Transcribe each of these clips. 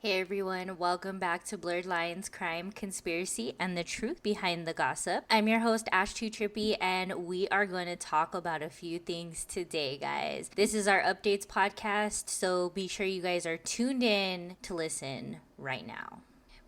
Hey everyone, welcome back to Blurred Lines, Crime, Conspiracy, and the Truth Behind the Gossip. I'm your host, Ashtootrippy, and we are going to talk about a few things today, guys. This is our updates podcast, so be sure you guys are tuned in to listen right now.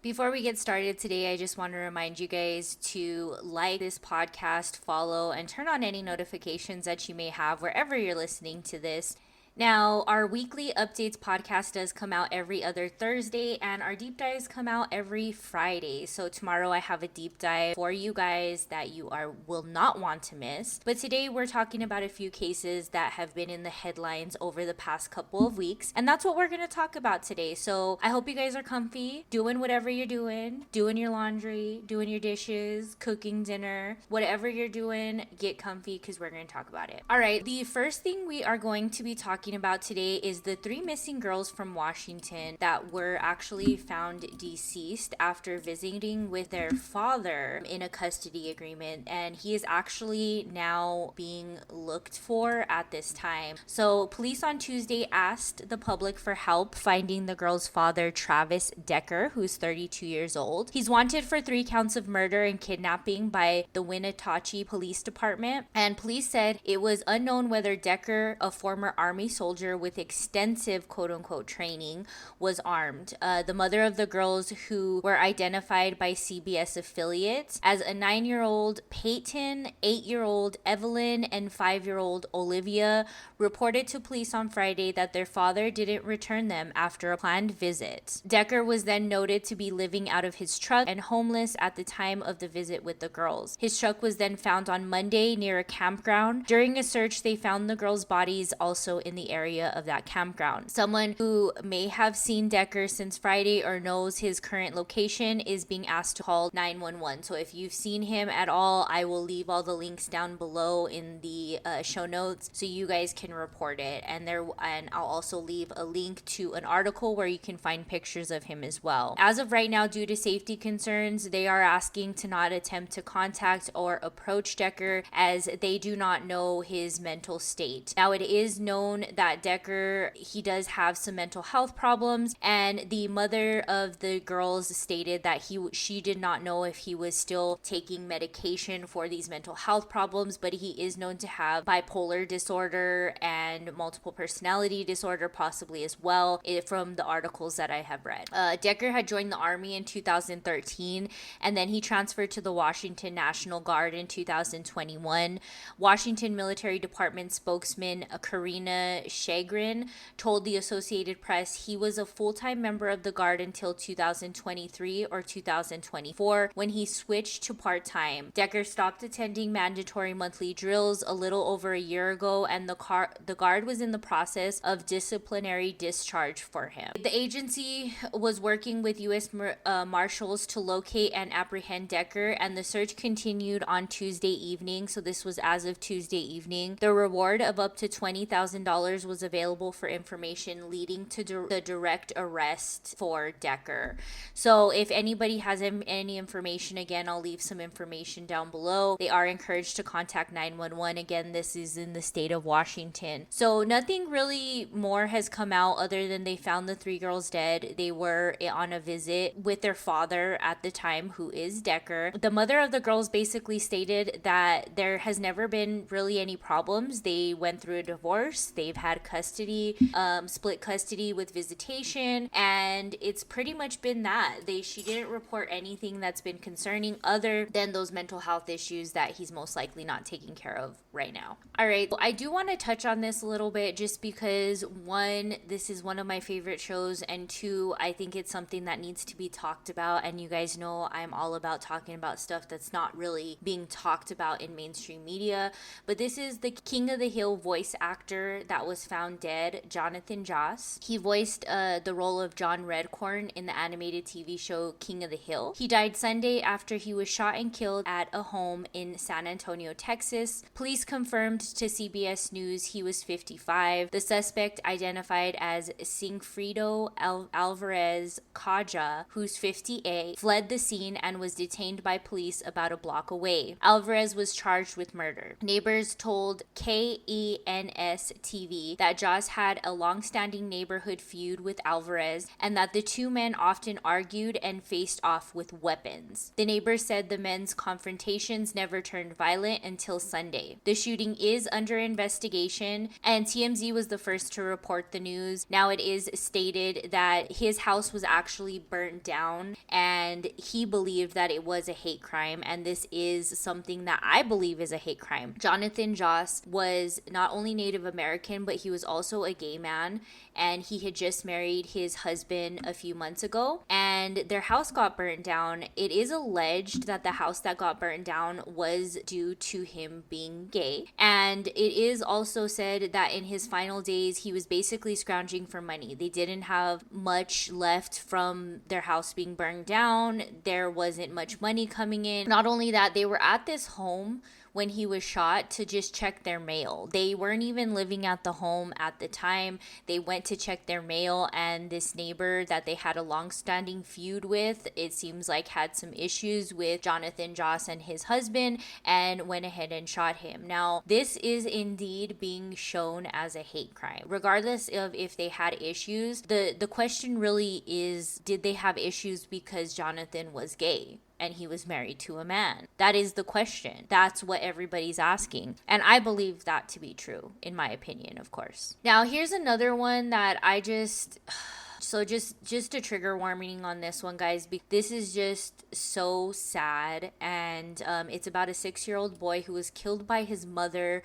Before we get started today, I just want to remind you guys to like this podcast, follow, and turn on any notifications that you may have wherever you're listening to this. Now, our weekly updates podcast does come out every other Thursday, and our deep dives come out every Friday. So tomorrow I have a deep dive for you guys that you will not want to miss. But today we're talking about a few cases that have been in the headlines over the past couple of weeks, and that's what we're going to talk about today. So I hope you guys are comfy, doing whatever you're doing your laundry, doing your dishes, cooking dinner, whatever you're doing, get comfy because we're going to talk about it. All right, the first thing we are going to be talking about today is the 3 missing girls from Washington that were actually found deceased after visiting with their father in a custody agreement, and he is actually now being looked for at this time. So police on Tuesday asked the public for help finding the girls' father, Travis Decker, who's 32 years old. He's wanted for 3 counts of murder and kidnapping by the Winnetonka Police Department, and police said it was unknown whether Decker, a former Army soldier with extensive quote-unquote training, was armed. The mother of the girls, who were identified by CBS affiliates as a 9-year-old Peyton, 8-year-old Evelyn, and 5-year-old Olivia, reported to police on Friday that their father didn't return them after a planned visit. Decker was then noted to be living out of his truck and homeless at the time of the visit with the girls. His truck was then found on Monday near a campground. During a search, they found the girls' bodies also in the area of that campground. Someone who may have seen Decker since Friday or knows his current location is being asked to call 911. So if you've seen him at all, I will leave all the links down below in the show notes so you guys can report it. And I'll also leave a link to an article where you can find pictures of him as well. As of right now, due to safety concerns, they are asking to not attempt to contact or approach Decker as they do not know his mental state. Now, it is known that Decker, he does have some mental health problems, and the mother of the girls stated that she did not know if he was still taking medication for these mental health problems, but he is known to have bipolar disorder and multiple personality disorder possibly as well, from the articles that I have read. Decker had joined the Army in 2013, and then he transferred to the Washington National Guard in 2021. Washington Military Department spokesman Karina Shagrin told the Associated Press he was a full-time member of the Guard until 2023 or 2024 when he switched to part-time. Decker stopped attending mandatory monthly drills a little over a year ago, and the Guard was in the process of disciplinary discharge for him. The agency was working with U.S. Marshals to locate and apprehend Decker, and the search continued on Tuesday evening. So this was as of Tuesday evening. The reward of up to $20,000 was available for information leading to the direct arrest for Decker. So if anybody has any information, again, I'll leave some information down below. They are encouraged to contact 911. Again, this is in the state of Washington. So nothing really more has come out other than they found the 3 girls dead. They were on a visit with their father at the time, who is Decker. The mother of the girls basically stated that there has never been really any problems. They went through a divorce. They've had custody, split custody with visitation, and it's pretty much been that. She didn't report anything that's been concerning other than those mental health issues that he's most likely not taking care of right now. All right, well, I do want to touch on this a little bit just because, 1, this is one of my favorite shows, and 2, I think it's something that needs to be talked about, and you guys know I'm all about talking about stuff that's not really being talked about in mainstream media. But this is the King of the Hill voice actor that was found dead, Jonathan Joss. He voiced the role of John Redcorn in the animated TV show King of the Hill. He died Sunday after he was shot and killed at a home in San Antonio, Texas. Police confirmed to CBS News he was 55. The suspect, identified as Sigfrido Alvarez Caja, who's 58, fled the scene and was detained by police about a block away. Alvarez was charged with murder. Neighbors told KENS TV TV that Joss had a long-standing neighborhood feud with Alvarez and that the two men often argued and faced off with weapons. The neighbors said the men's confrontations never turned violent until Sunday. The shooting is under investigation, and TMZ was the first to report the news. Now it is stated that his house was actually burnt down, and he believed that it was a hate crime, and this is something that I believe is a hate crime. Jonathan Joss was not only Native American, but he was also a gay man, and he had just married his husband a few months ago, and their house got burnt down. It is alleged that the house that got burnt down was due to him being gay, and it is also said that in his final days he was basically scrounging for money. They didn't have much left from their house being burned down. There wasn't much money coming in. Not only that, they were at this home when he was shot to just check their mail. They weren't even living at the home at the time. They went to check their mail, and this neighbor that they had a long-standing feud with, it seems like had some issues with Jonathan Joss and his husband, and went ahead and shot him. Now, this is indeed being shown as a hate crime. Regardless of if they had issues, the question really is, did they have issues because Jonathan was gay and he was married to a man? That is the question. That's what everybody's asking. And I believe that to be true, in my opinion, of course. Now, here's another one that I just... So just a trigger warning on this one, guys. This is just so sad. And it's about a 6-year-old boy who was killed by his mother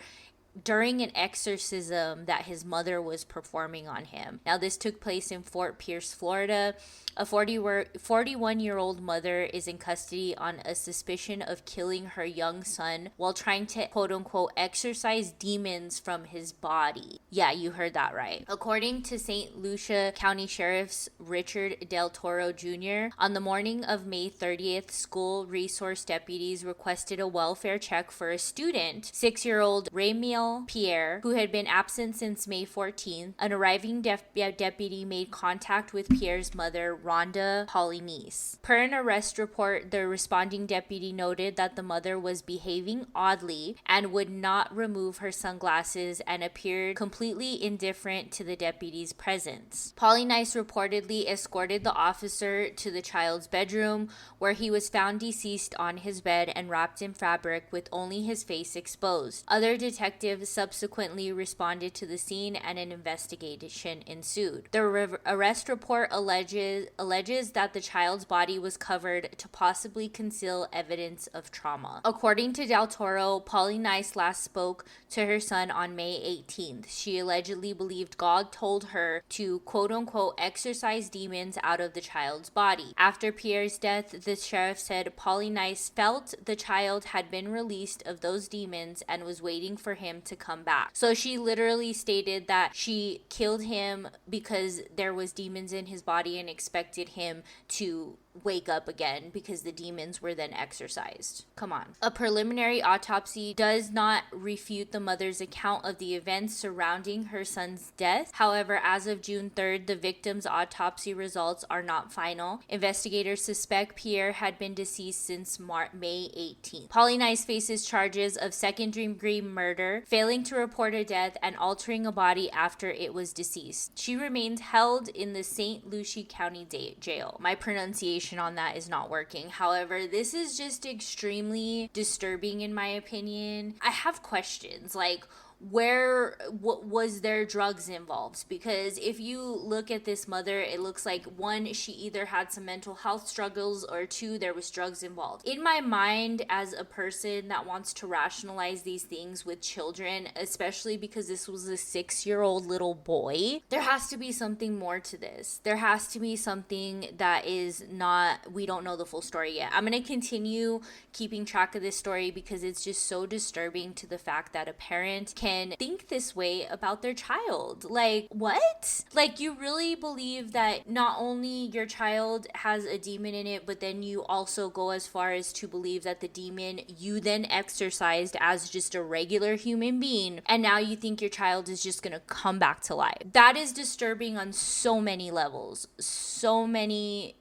during an exorcism that his mother was performing on him. Now, this took place in Fort Pierce, Florida. A 41-year-old mother is in custody on a suspicion of killing her young son while trying to, quote-unquote, exorcise demons from his body. Yeah, you heard that right. According to St. Lucia County Sheriff's Richard Del Toro Jr., on the morning of May 30th, school resource deputies requested a welfare check for a student, 6-year-old Ramiel Pierre, who had been absent since May 14th. An arriving deputy made contact with Pierre's mother, Rhonda Polynice. Per an arrest report, the responding deputy noted that the mother was behaving oddly and would not remove her sunglasses and appeared completely indifferent to the deputy's presence. Polynice reportedly escorted the officer to the child's bedroom, where he was found deceased on his bed and wrapped in fabric with only his face exposed. Other detectives subsequently responded to the scene and an investigation ensued. The arrest report alleges that the child's body was covered to possibly conceal evidence of trauma. According to Del Toro, Polynice last spoke to her son on May 18th. She allegedly believed God told her to, quote-unquote, exorcise demons out of the child's body. After Pierre's death, the sheriff said Polynice felt the child had been released of those demons and was waiting for him to come back. So she literally stated that she killed him because there was demons in his body and expected him to wake up again because the demons were then exorcised. Come on. A preliminary autopsy does not refute the mother's account of the events surrounding her son's death. However, as of June 3rd, the victim's autopsy results are not final. Investigators suspect Pierre had been deceased since May 18th. Polynice faces charges of second-degree murder, failing to report a death, and altering a body after it was deceased. She remains held in the St. Lucie County jail. My pronunciation on that is not working. However, this is just extremely disturbing in my opinion. I have questions like, what was there drugs involved? Because if you look at this mother, it looks like one, she either had some mental health struggles, or two, there was drugs involved. In my mind, as a person that wants to rationalize these things with children, especially because this was a 6-year-old little boy, there has to be something more to this. There has to be something that is not, we don't know the full story yet. I'm going to continue keeping track of this story because it's just so disturbing to the fact that a parent can think this way about their child. Like, what? Like, you really believe that not only your child has a demon in it, but then you also go as far as to believe that the demon you then exorcised as just a regular human being, and now you think your child is just gonna come back to life. That is disturbing on so many levels. So many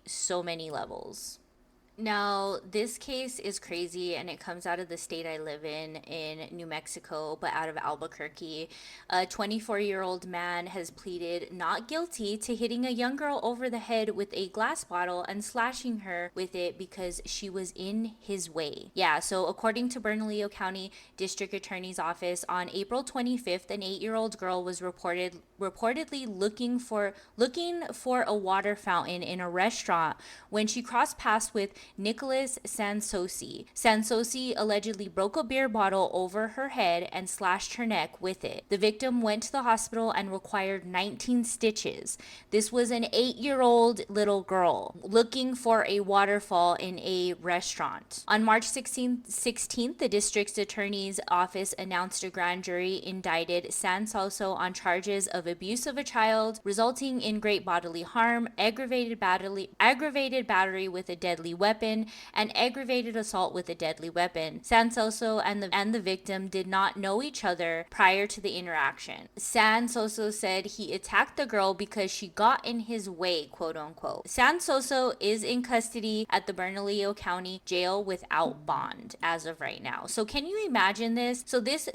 levels. Now, this case is crazy and it comes out of the state I live in New Mexico, but out of Albuquerque. A 24-year-old man has pleaded not guilty to hitting a young girl over the head with a glass bottle and slashing her with it because she was in his way. Yeah, so according to Bernalillo County District Attorney's Office, on April 25th, an 8-year-old girl was reportedly looking for a water fountain in a restaurant when she crossed paths with Nicholas Sansosi. Sansosi allegedly broke a beer bottle over her head and slashed her neck with it. The victim went to the hospital and required 19 stitches. This was an 8-year-old little girl looking for a waterfall in a restaurant. On March 16th, the district's attorney's office announced a grand jury indicted Sansoso on charges of abuse of a child, resulting in great bodily harm, aggravated battery with a deadly weapon, and aggravated assault with a deadly weapon. Sansoso and the victim did not know each other prior to the interaction. Sansoso said he attacked the girl because she got in his way, quote unquote. Sansoso is in custody at the Bernalillo County Jail without bond as of right now. So can you imagine this? So this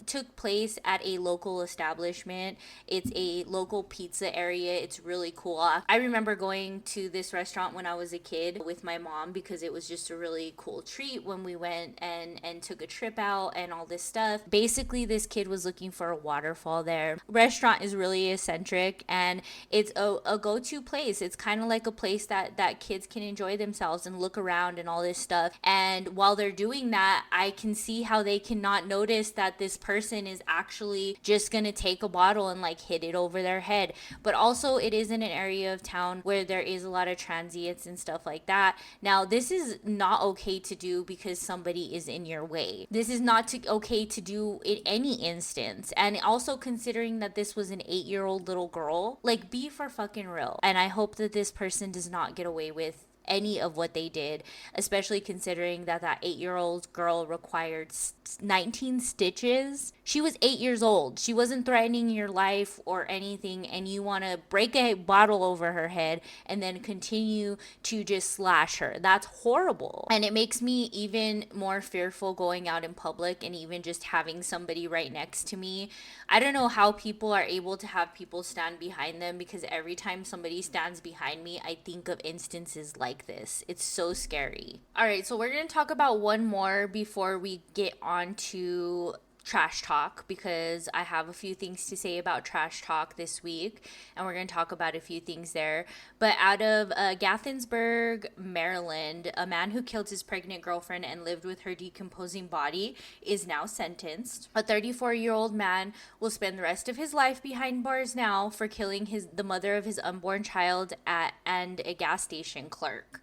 took place at a local establishment. It's a local pizza area. It's really cool. I remember going to this restaurant when I was a kid with my mom because it was just a really cool treat when we went and took a trip out and all this stuff. Basically, this kid was looking for a waterfall there. Restaurant is really eccentric and it's a go-to place. It's kind of like a place that kids can enjoy themselves and look around and all this stuff. And while they're doing that, I can see how they cannot notice that this person is actually just gonna take a bottle and like hit it over their head. But also it is in an area of town where there is a lot of transients and stuff like that. Now, this is not okay to do because somebody is in your way. This is not okay to do in any instance. And also considering that this was an 8-year-old little girl, like, be for fucking real. And I hope that this person does not get away with any of what they did, especially considering that 8-year-old girl required 19 stitches. She was 8 years old. She wasn't threatening your life or anything, and you want to break a bottle over her head and then continue to just slash her. That's horrible. And it makes me even more fearful going out in public and even just having somebody right next to me. I don't know how people are able to have people stand behind them, because every time somebody stands behind me, I think of instances like this. It's so scary. All right, so we're going to talk about one more before we get on to trash talk, because I have a few things to say about trash talk this week, and we're going to talk about a few things there. But out of Gaithersburg, Maryland, a man who killed his pregnant girlfriend and lived with her decomposing body is now sentenced. A 34-year-old man will spend the rest of his life behind bars now for killing the mother of his unborn child and a gas station clerk.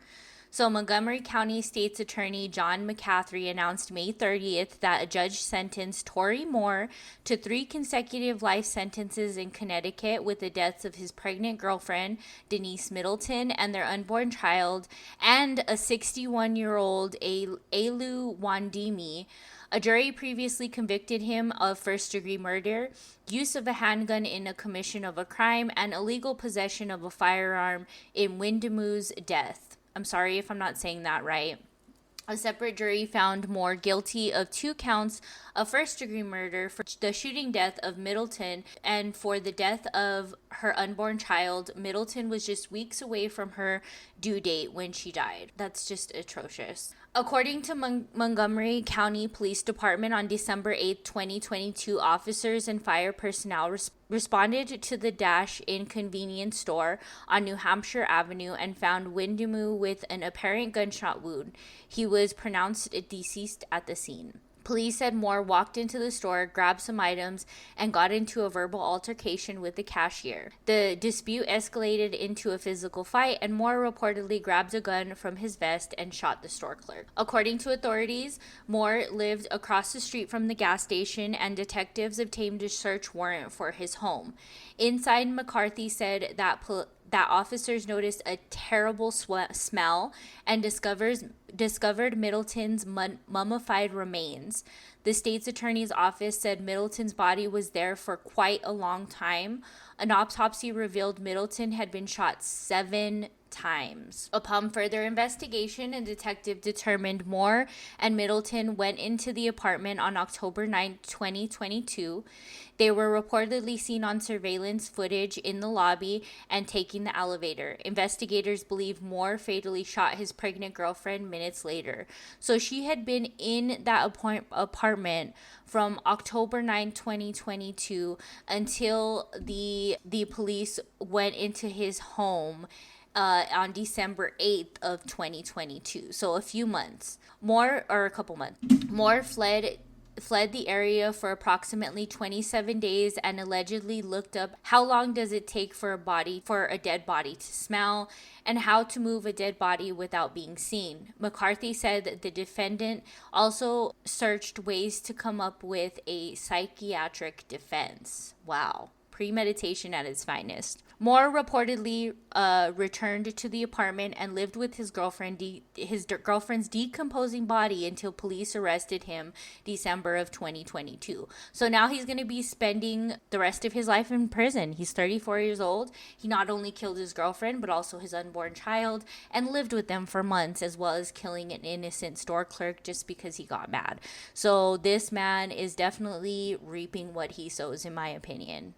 So Montgomery County State's Attorney John McCaffrey announced May 30th that a judge sentenced Tory Moore to 3 consecutive life sentences in Connecticut with the deaths of his pregnant girlfriend, Denise Middleton, and their unborn child, and a 61-year-old Elu Wandimi. A jury previously convicted him of first-degree murder, use of a handgun in a commission of a crime, and illegal possession of a firearm in Windemu's death. I'm sorry if I'm not saying that right. A separate jury found Moore guilty of 2 counts of first-degree murder for the shooting death of Middleton and for the death of her unborn child. Middleton was just weeks away from her due date when she died. That's just atrocious. According to Montgomery County Police Department, on December 8, 2022, officers and fire personnel responded to the Dash Inn convenience store on New Hampshire Avenue and found Windemu with an apparent gunshot wound. He was pronounced deceased at the scene. Police said Moore walked into the store, grabbed some items, and got into a verbal altercation with the cashier. The dispute escalated into a physical fight, and Moore reportedly grabbed a gun from his vest and shot the store clerk. According to authorities, Moore lived across the street from the gas station, and detectives obtained a search warrant for his home. Inside, McCarthy said that officers noticed a terrible smell and discovered Middleton's mummified remains. The state's attorney's office said Middleton's body was there for quite a long time. An autopsy revealed Middleton had been shot 7 times. Upon further investigation, a detective determined Moore and Middleton went into the apartment on October 9, 2022. They were reportedly seen on surveillance footage in the lobby and taking the elevator. Investigators believe Moore fatally shot his pregnant girlfriend minutes later. So she had been in that apartment from October 9, 2022 until the police went into his home on December 8th of 2022. So a few months. A couple months. Moore fled the area for approximately 27 days and allegedly looked up how long does it take for a dead body to smell and how to move a dead body without being seen. McCarthy said that the defendant also searched ways to come up with a psychiatric defense. Wow. Premeditation at its finest. Moore reportedly returned to the apartment and lived with his girlfriend's decomposing body until police arrested him December of 2022. So now he's going to be spending the rest of his life in prison. He's 34 years old. He not only killed his girlfriend, but also his unborn child and lived with them for months, as well as killing an innocent store clerk just because he got mad. So this man is definitely reaping what he sows, in my opinion.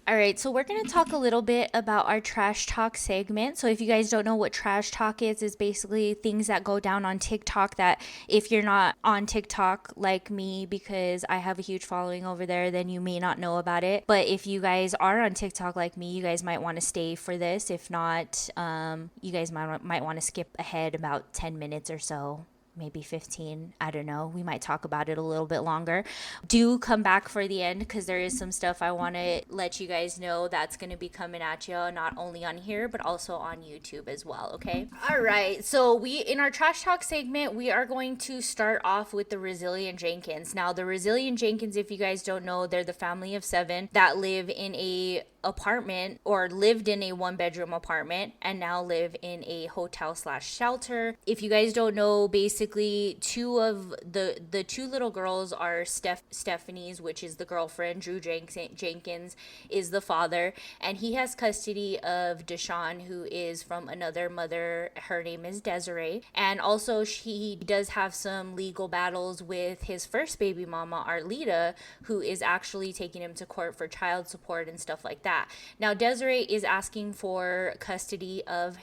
All right, so we're going to talk a little bit about our trash talk segment. So if you guys don't know what trash talk is basically things that go down on TikTok that if you're not on TikTok like me, because I have a huge following over there, then you may not know about it. But if you guys are on TikTok like me, you guys might want to stay for this. If not, you guys might want to skip ahead about 10 minutes or so. Maybe 15. I don't know. We might talk about it a little bit longer. Do come back for the end because there is some stuff I want to let you guys know that's going to be coming at you, not only on here, but also on YouTube as well, okay? All right. So in our Trash Talk segment, we are going to start off with the Resilient Jenkins. Now, the Resilient Jenkins, if you guys don't know, they're the family of 7 that live in a apartment or lived in a 1-bedroom apartment and now live in a hotel/shelter. If you guys don't know, basically two of the two little girls are Stephanie's, which is the girlfriend. Drew Jenkins is the father, and he has custody of Deshawn, who is from another mother. Her name is Desiree, and also he does have some legal battles with his first baby mama, Arlita, who is actually taking him to court for child support and stuff like that. Now, Desiree is asking for custody of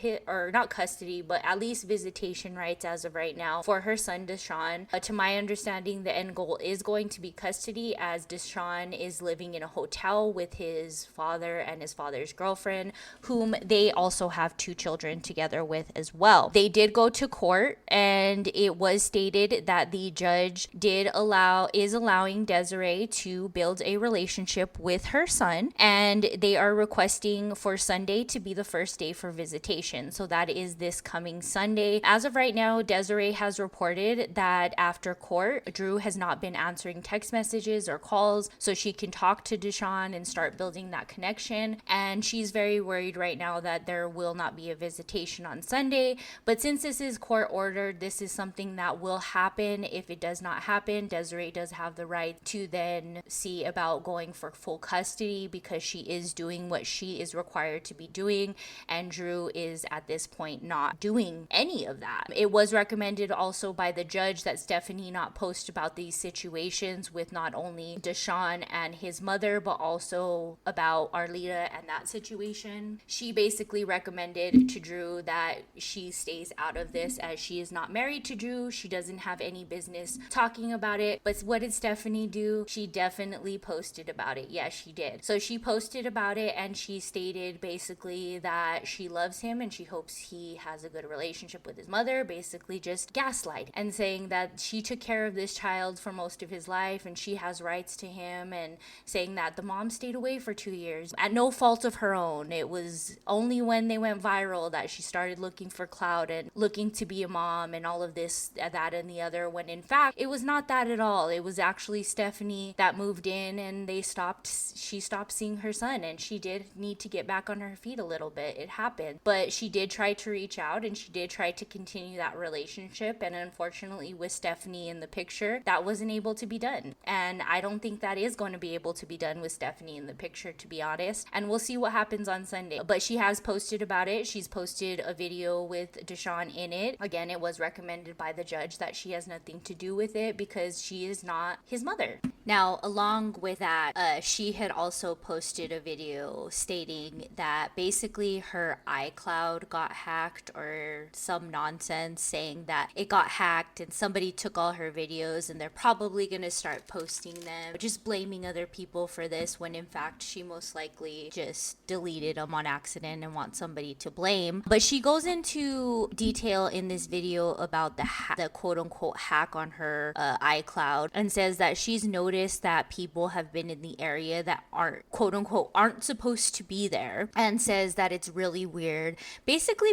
not custody, but at least visitation rights as of right now for her son, Deshawn. To my understanding, the end goal is going to be custody, as Deshawn is living in a hotel with his father and his father's girlfriend, whom they also have 2 children together with as well. They did go to court, and it was stated that the judge is allowing Desiree to build a relationship with her son, and they are requesting for Sunday to be the first day for visitation. So that is this coming Sunday. As of right now, Desiree has reported that after court, Drew has not been answering text messages or calls so she can talk to Deshawn and start building that connection. And she's very worried right now that there will not be a visitation on Sunday. But since this is court ordered, this is something that will happen. If it does not happen, Desiree does have the right to then see about going for full custody, because she is doing what she is required to be doing, and Drew is at this point not doing any of that. It was recommended also by the judge that Stephanie not post about these situations with not only Deshawn and his mother, but also about Arlita and that situation. She basically recommended to Drew that she stays out of this, as she is not married to Drew. She doesn't have any business talking about it. But what did Stephanie do? She definitely posted about it. Yes, she did. So she posted about it, and she stated basically that she loves him and she hopes he has a good relationship with his mother, basically just gaslight, and saying that she took care of this child for most of his life and she has rights to him, and saying that the mom stayed away for 2 years at no fault of her own. It was only when they went viral that she started looking for clout and looking to be a mom and all of this, that, and the other, when in fact it was not that at all. It was actually Stephanie that moved in, and she stopped seeing her son, and she did need to get back on her feet a little bit. It happened. But she did try to reach out, and she did try to continue that relationship. And unfortunately, with Stephanie in the picture, that wasn't able to be done. And I don't think that is going to be able to be done with Stephanie in the picture, to be honest. And we'll see what happens on Sunday. But she has posted about it. She's posted a video with Deshaun in it. Again, it was recommended by the judge that she has nothing to do with it because she is not his mother. Now, along with that, she had also posted a video stating that basically her iCloud got hacked, or some nonsense saying that it got hacked and somebody took all her videos and they're probably going to start posting them, just blaming other people for this, when in fact she most likely just deleted them on accident and wants somebody to blame. But she goes into detail in this video about the quote-unquote hack on her iCloud, and says that she's noticed that people have been in the area that aren't quote-unquote aren't supposed to be there, and says that it's really weird, basically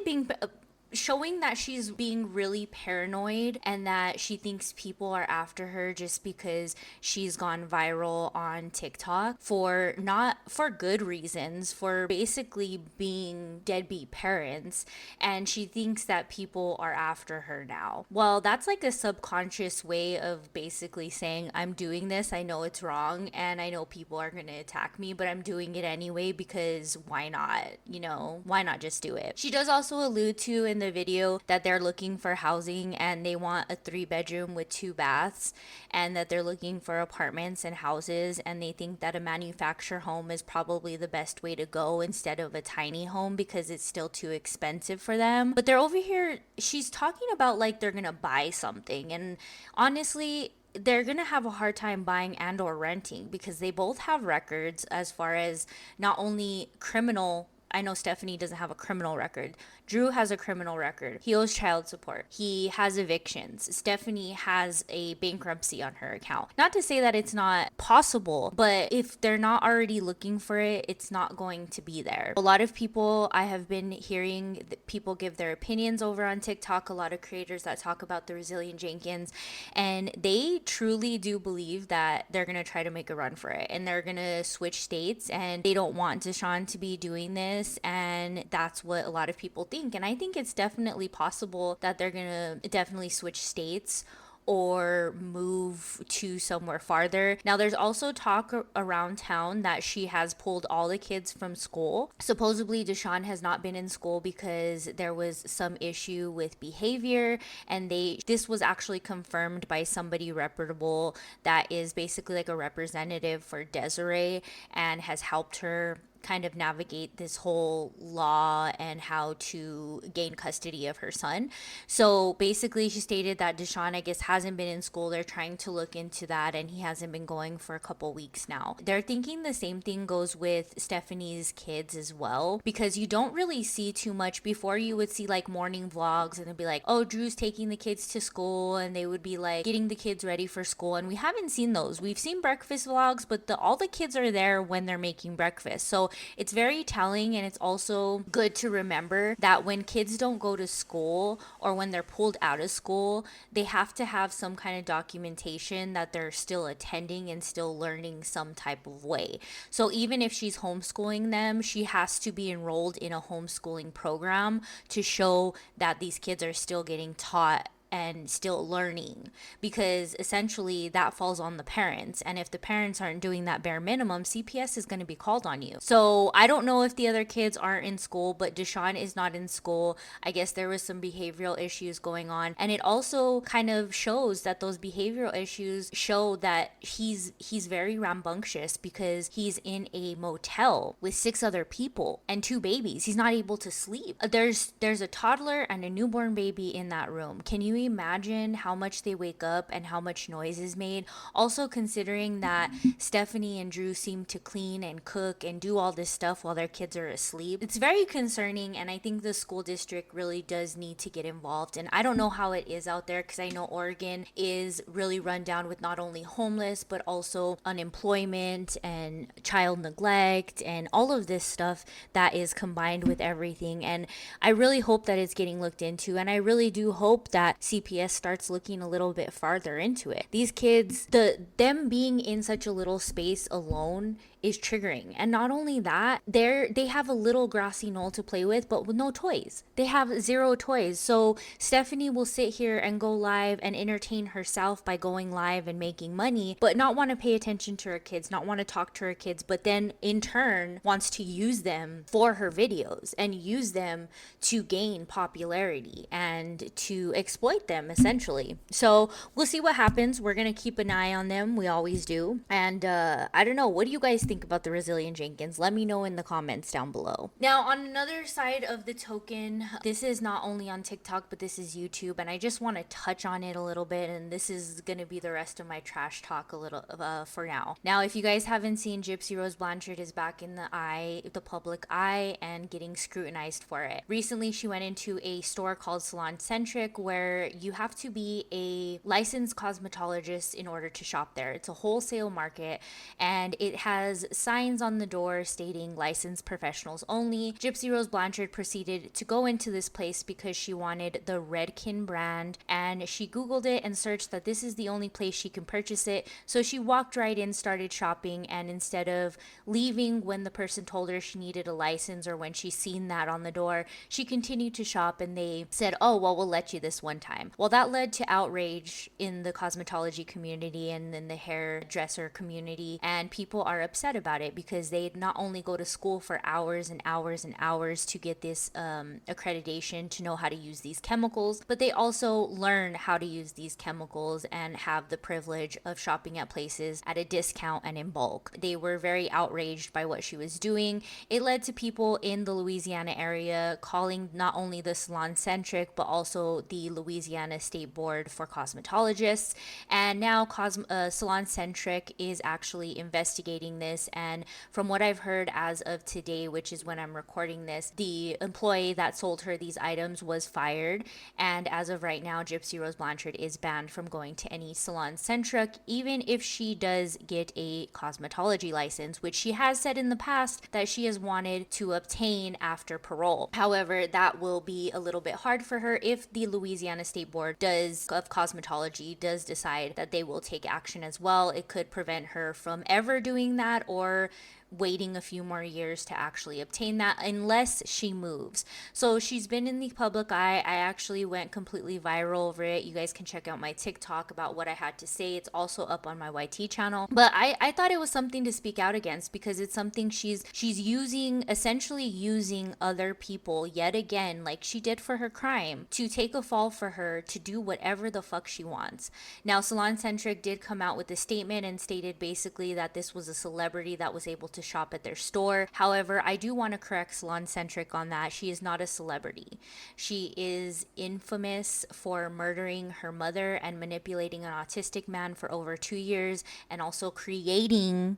showing that she's being really paranoid and that she thinks people are after her just because she's gone viral on TikTok for not for good reasons, for basically being deadbeat parents, and she thinks that people are after her now. Well, that's like a subconscious way of basically saying, I'm doing this, I know it's wrong, and I know people are going to attack me, but I'm doing it anyway because why not? Why not just do it? She does also allude to in the video that they're looking for housing and they want a 3-bedroom with 2 baths, and that they're looking for apartments and houses, and they think that a manufactured home is probably the best way to go instead of a tiny home because it's still too expensive for them. But they're over here, she's talking about like they're gonna buy something, and honestly, they're gonna have a hard time buying and or renting because they both have records as far as not only criminal. I know Stephanie doesn't have a criminal record. Drew has a criminal record. He owes child support. He has evictions. Stephanie has a bankruptcy on her account. Not to say that it's not possible, but if they're not already looking for it, it's not going to be there. A lot of people, I have been hearing people give their opinions over on TikTok, a lot of creators that talk about the resilient Jenkins, and they truly do believe that they're going to try to make a run for it, and they're going to switch states, and they don't want Deshaun to be doing this, and that's what a lot of people think. And I think it's definitely possible that they're gonna definitely switch states or move to somewhere farther. Now, there's also talk around town that she has pulled all the kids from school. Supposedly, Deshaun has not been in school because there was some issue with behavior, and this was actually confirmed by somebody reputable that is basically like a representative for Desiree and has helped her kind of navigate this whole law and how to gain custody of her son. So basically, she stated that Deshaun, I guess, hasn't been in school. They're trying to look into that, and he hasn't been going for a couple weeks now. They're thinking the same thing goes with Stephanie's kids as well, because you don't really see too much. Before, you would see like morning vlogs and it'd be like, oh, Drew's taking the kids to school, and they would be like getting the kids ready for school, and we haven't seen those. We've seen breakfast vlogs, but all the kids are there when they're making breakfast. So it's very telling, and it's also good to remember that when kids don't go to school or when they're pulled out of school, they have to have some kind of documentation that they're still attending and still learning some type of way. So even if she's homeschooling them, she has to be enrolled in a homeschooling program to show that these kids are still getting taught and still learning, because essentially that falls on the parents, and if the parents aren't doing that bare minimum, CPS is going to be called on you. So I don't know if the other kids aren't in school, but Deshaun is not in school. I guess there was some behavioral issues going on, and it also kind of shows that those behavioral issues show that he's very rambunctious because he's in a motel with 6 other people and 2 babies. He's not able to sleep. There's a toddler and a newborn baby in that room. Can you imagine how much they wake up and how much noise is made? Also, considering that Stephanie and Drew seem to clean and cook and do all this stuff while their kids are asleep, it's very concerning, and I think the school district really does need to get involved. And I don't know how it is out there, because I know Oregon is really run down with not only homeless but also unemployment and child neglect and all of this stuff that is combined with everything. And I really hope that it's getting looked into, and I really do hope that CPS starts looking a little bit farther into it. These kids, them being in such a little space alone is triggering. And not only that, they have a little grassy knoll to play with, but with no toys. They have zero toys. So Stephanie will sit here and go live and entertain herself by going live and making money, but not want to pay attention to her kids, not want to talk to her kids, but then in turn wants to use them for her videos and use them to gain popularity and to exploit them essentially. So we'll see what happens. We're going to keep an eye on them. We always do. And I don't know. What do you guys think about the Resilient Jenkins? Let me know in the comments down below. Now, on another side of the token, this is not only on TikTok, but this is YouTube, and I just want to touch on it a little bit, and this is going to be the rest of my trash talk a little for now. Now, if you guys haven't seen, Gypsy Rose Blanchard is back in the public eye, and getting scrutinized for it. Recently, she went into a store called Salon Centric, where you have to be a licensed cosmetologist in order to shop there. It's a wholesale market, and it has signs on the door stating licensed professionals only. Gypsy Rose Blanchard proceeded to go into this place because she wanted the Redken brand, and she googled it and searched that this is the only place she can purchase it. So she walked right in, started shopping, and instead of leaving when the person told her she needed a license or when she seen that on the door, she continued to shop, and they said, oh well, we'll let you this one time. Well, that led to outrage in the cosmetology community and in the hairdresser community, and people are upset about it because they not only go to school for hours and hours and hours to get this accreditation to know how to use these chemicals, but they also learn how to use these chemicals and have the privilege of shopping at places at a discount and in bulk. They were very outraged by what she was doing. It led to people in the Louisiana area calling not only the Salon Centric, but also the Louisiana State Board for Cosmetologists. And now Salon Centric is actually investigating this, and from what I've heard as of today, which is when I'm recording this, the employee that sold her these items was fired, and as of right now, Gypsy Rose Blanchard is banned from going to any Salon Centric, even if she does get a cosmetology license, which she has said in the past that she has wanted to obtain after parole. However, that will be a little bit hard for her if the Louisiana State Board of Cosmetology does decide that they will take action as well. It could prevent her from ever doing that, or waiting a few more years to actually obtain that, unless she moves. So she's been in the public eye. I actually went completely viral over it. You guys can check out my TikTok about what I had to say. It's also up on my YT channel. But I thought it was something to speak out against, because it's something she's essentially using other people yet again, like she did for her crime, to take a fall for her to do whatever the fuck she wants. Now, Salon Centric did come out with a statement and stated basically that this was a celebrity that was able to shop at their store. However, I do want to correct Salon Centric on that. She is not a celebrity. She is infamous for murdering her mother and manipulating an autistic man for over 2 years, and also creating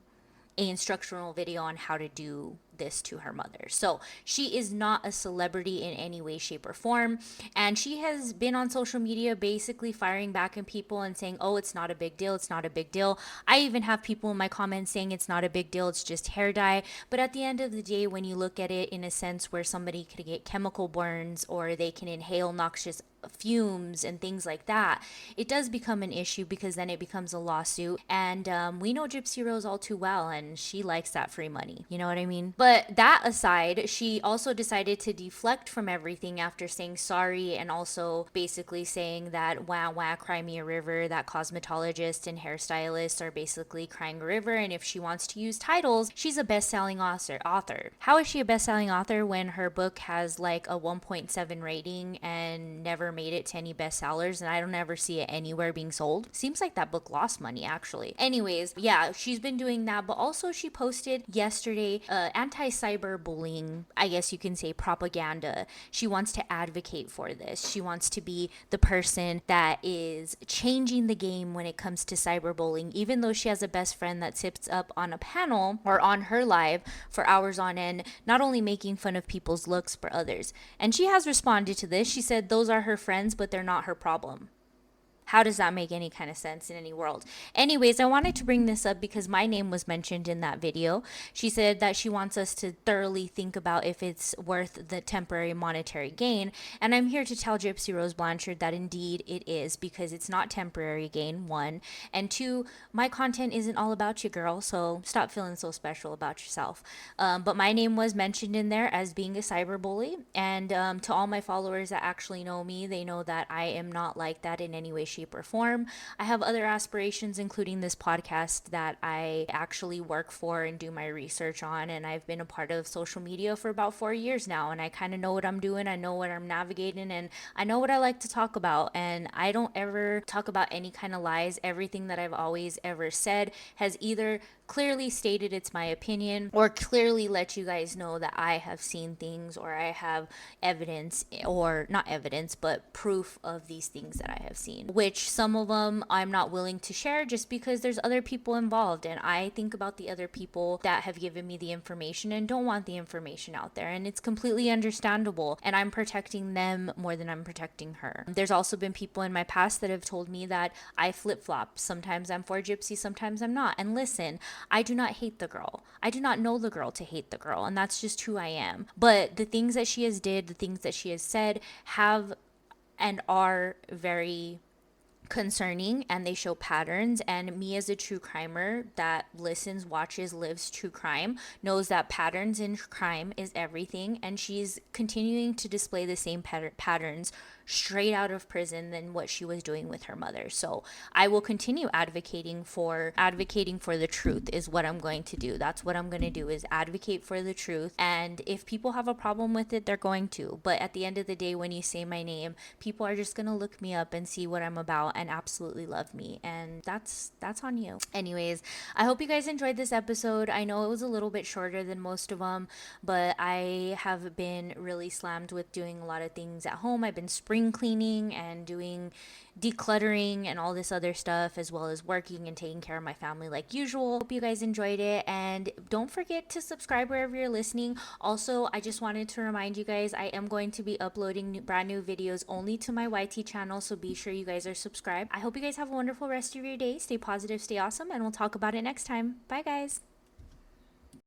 an instructional video on how to do this to her mother. So she is not a celebrity in any way, shape, or form, and she has been on social media basically firing back at people and saying, oh, it's not a big deal, it's not a big deal. I even have people in my comments saying it's not a big deal, it's just hair dye. But at the end of the day, when you look at it in a sense where somebody could get chemical burns or they can inhale noxious fumes and things like that, it does become an issue, because then it becomes a lawsuit. And we know Gypsy Rose all too well, and she likes that free money. You know what I mean? But that aside, she also decided to deflect from everything after saying sorry, and also basically saying that wah wah, cry me a river, that cosmetologists and hairstylists are basically crying a river, and if she wants to use titles, she's a best-selling author. How is she a best-selling author when her book has like a 1.7 rating and never made it to any bestsellers, and I don't ever see it anywhere being sold? Seems like that book lost money, actually. Anyways, yeah, she's been doing that, but also she posted yesterday anti-cyberbullying, I guess you can say, propaganda. She wants to advocate for this. She wants to be the person that is changing the game when it comes to cyberbullying, even though she has a best friend that sits up on a panel or on her live for hours on end, not only making fun of people's looks but others. And she has responded to this. She said those are her friends, but they're not her problem. How does that make any kind of sense in any world? Anyways, I wanted to bring this up because my name was mentioned in that video. She said that she wants us to thoroughly think about if it's worth the temporary monetary gain. And I'm here to tell Gypsy Rose Blanchard that indeed it is, because it's not temporary gain, one. And two, my content isn't all about you, girl. So stop feeling so special about yourself. But my name was mentioned in there as being a cyberbully. And to all my followers that actually know me, they know that I am not like that in any way, shape, or form. I have other aspirations, including this podcast that I actually work for and do my research on. And I've been a part of social media for about 4 years now. And I kind of know what I'm doing. I know what I'm navigating. And I know what I like to talk about. And I don't ever talk about any kind of lies. Everything that I've always ever said has either clearly stated it's my opinion or clearly let you guys know that I have seen things or I have evidence, or not evidence, but proof of these things that I have seen, which some of them I'm not willing to share just because there's other people involved, and I think about the other people that have given me the information and don't want the information out there, and it's completely understandable, and I'm protecting them more than I'm protecting her. There's also been people in my past that have told me that I flip-flop. Sometimes I'm for Gypsy, sometimes I'm not. And listen, I do not hate the girl. I do not know the girl to hate the girl, and that's just who I am. But the things that she has did, the things that she has said have and are very concerning, and they show patterns. And me as a true crimer that listens, watches, lives true crime knows that patterns in crime is everything, and she's continuing to display the same patterns straight out of prison than what she was doing with her mother. So I will continue advocating for the truth is what I'm going to do. That's what I'm going to do, is advocate for the truth. And if people have a problem with it, they're going to. But at the end of the day, when you say my name, people are just going to look me up and see what I'm about and absolutely love me. And that's on you. Anyways, I hope you guys enjoyed this episode. I know it was a little bit shorter than most of them, but I have been really slammed with doing a lot of things at home. I've been spring cleaning and doing decluttering and all this other stuff, as well as working and taking care of my family like usual. Hope you guys enjoyed it, and don't forget to subscribe wherever you're listening. Also, I just wanted to remind you guys, I am going to be uploading brand new videos only to my YT channel, so be sure you guys are subscribed. I hope you guys have a wonderful rest of your day. Stay positive, stay awesome, and we'll talk about it next time. Bye guys.